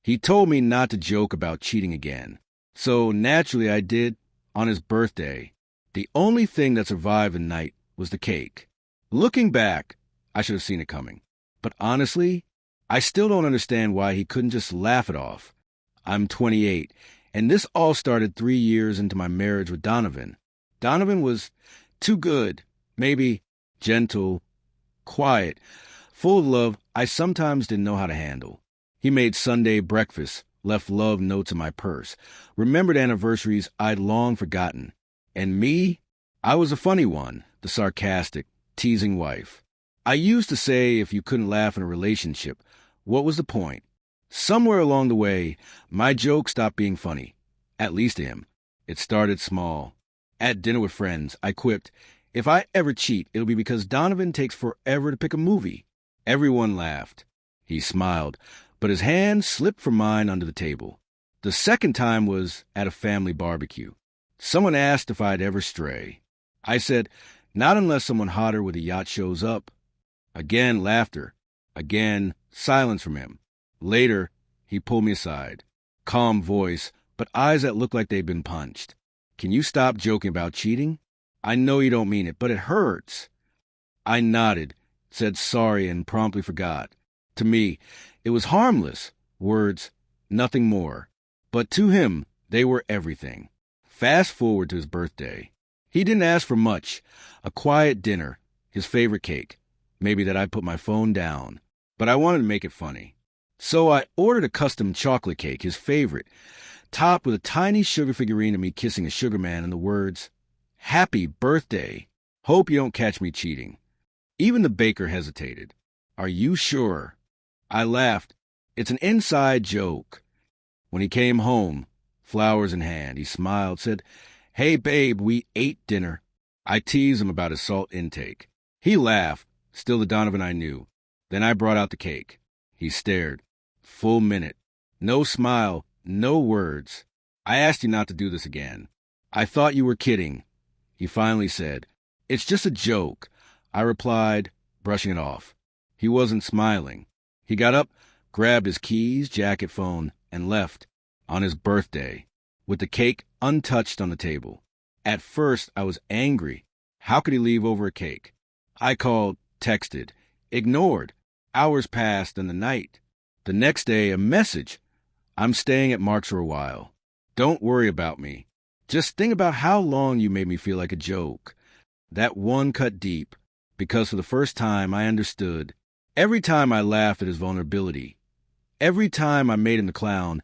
He told me not to joke about cheating again. So naturally I did on his birthday. The only thing that survived the night was the cake. Looking back, I should have seen it coming. But honestly, I still don't understand why he couldn't just laugh it off. I'm 28, and this all started 3 years into my marriage with Donovan. Donovan was too good, maybe gentle, quiet, full of love I sometimes didn't know how to handle. He made Sunday breakfast, left love notes in my purse, remembered anniversaries I'd long forgotten. And me? I was a funny one, the sarcastic, teasing wife. I used to say if you couldn't laugh in a relationship, what was the point? Somewhere along the way, my joke stopped being funny, at least to him. It started small. At dinner with friends, I quipped, if I ever cheat, it'll be because Donovan takes forever to pick a movie. Everyone laughed. He smiled, but his hand slipped from mine under the table. The second time was at a family barbecue. Someone asked if I'd ever stray. I said, not unless someone hotter with a yacht shows up. Again, laughter. Again, silence from him. Later, he pulled me aside. Calm voice, but eyes that looked like they'd been punched. Can you stop joking about cheating? I know you don't mean it, but it hurts. I nodded, said sorry, and promptly forgot. To me, it was harmless. Words, nothing more. But to him, they were everything. Fast forward to his birthday. He didn't ask for much. A quiet dinner, his favorite cake. Maybe that I put my phone down. But I wanted to make it funny. So I ordered a custom chocolate cake, his favorite, topped with a tiny sugar figurine of me kissing a sugar man and the words, Happy birthday. Hope you don't catch me cheating. Even the baker hesitated. Are you sure? I laughed. It's an inside joke. When he came home, flowers in hand, he smiled, said, Hey, babe, we ate dinner. I teased him about his salt intake. He laughed, still the Donovan I knew. Then I brought out the cake. He stared. Full minute. No smile, no words. I asked you not to do this again. I thought you were kidding. He finally said, It's just a joke. I replied, brushing it off. He wasn't smiling. He got up, grabbed his keys, jacket, phone, and left on his birthday, with the cake untouched on the table. At first, I was angry. How could he leave over a cake? I called, texted, ignored. Hours passed and the night. The next day, a message. I'm staying at Mark's for a while. Don't worry about me. Just think about how long you made me feel like a joke. That one cut deep, because for the first time I understood. Every time I laughed at his vulnerability, every time I made him the clown,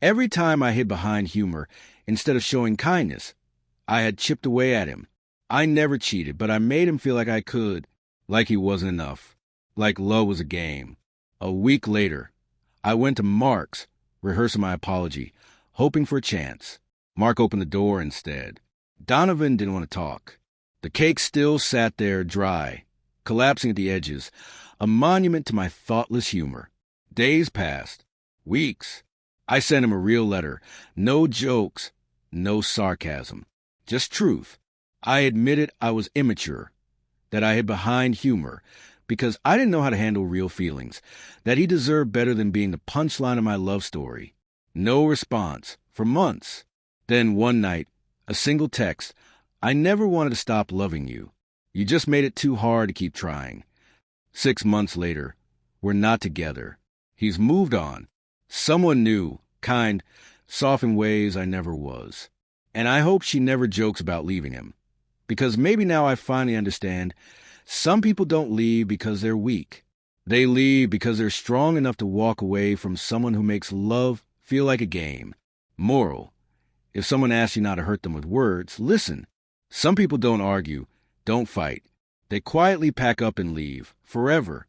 every time I hid behind humor instead of showing kindness, I had chipped away at him. I never cheated, but I made him feel like I could, like he wasn't enough, like love was a game. A week later, I went to Mark's, rehearsing my apology, hoping for a chance. Mark opened the door instead. Donovan didn't want to talk. The cake still sat there dry, collapsing at the edges, a monument to my thoughtless humor. Days passed. Weeks. I sent him a real letter. No jokes, no sarcasm. Just truth. I admitted I was immature, that I hid behind humor, because I didn't know how to handle real feelings, that he deserved better than being the punchline of my love story. No response. For months. Then one night, a single text. I never wanted to stop loving you. You just made it too hard to keep trying. 6 months later, we're not together. He's moved on. Someone new, kind, soft in ways I never was. And I hope she never jokes about leaving him. Because maybe now I finally understand, some people don't leave because they're weak. They leave because they're strong enough to walk away from someone who makes love feel like a game. Moral. If someone asks you not to hurt them with words, listen. Some people don't argue, don't fight. They quietly pack up and leave, forever.